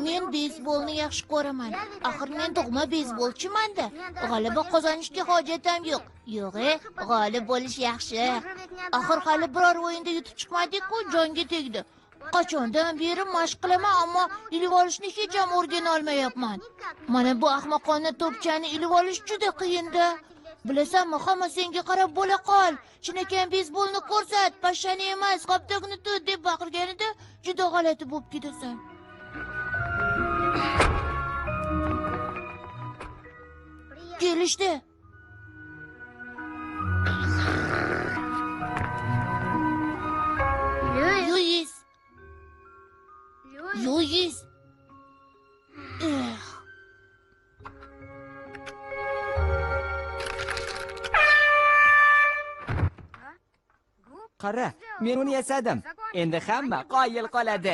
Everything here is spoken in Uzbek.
Men beysbolni yaxshi ko'raman. Axir men tug'ma beysbolchiman-da. G'alaba qozonishga hojatim yo'q. Yo'q, g'olib bo'lish yaxshi. Axir hali biror o'yinda yutib chiqmadik-ku, jonga tegdi. Qachondan beri mashq qilaman, ammo ilib olishni hech ham o'rgana olmayapman. Mana bu ahmoqona to'pchani ilib olish juda qiyin-da. Bilasanmi, hamma senga qarab bo'la qol. Chinakam beysbolni ko'rsat, pashshani emas, qoptagini tut deb baqirganida juda g'alati bo'lib ketasan. Kelishdi. Luis. Qara, men uni yasadim. Endi hamma qoyil qoladi.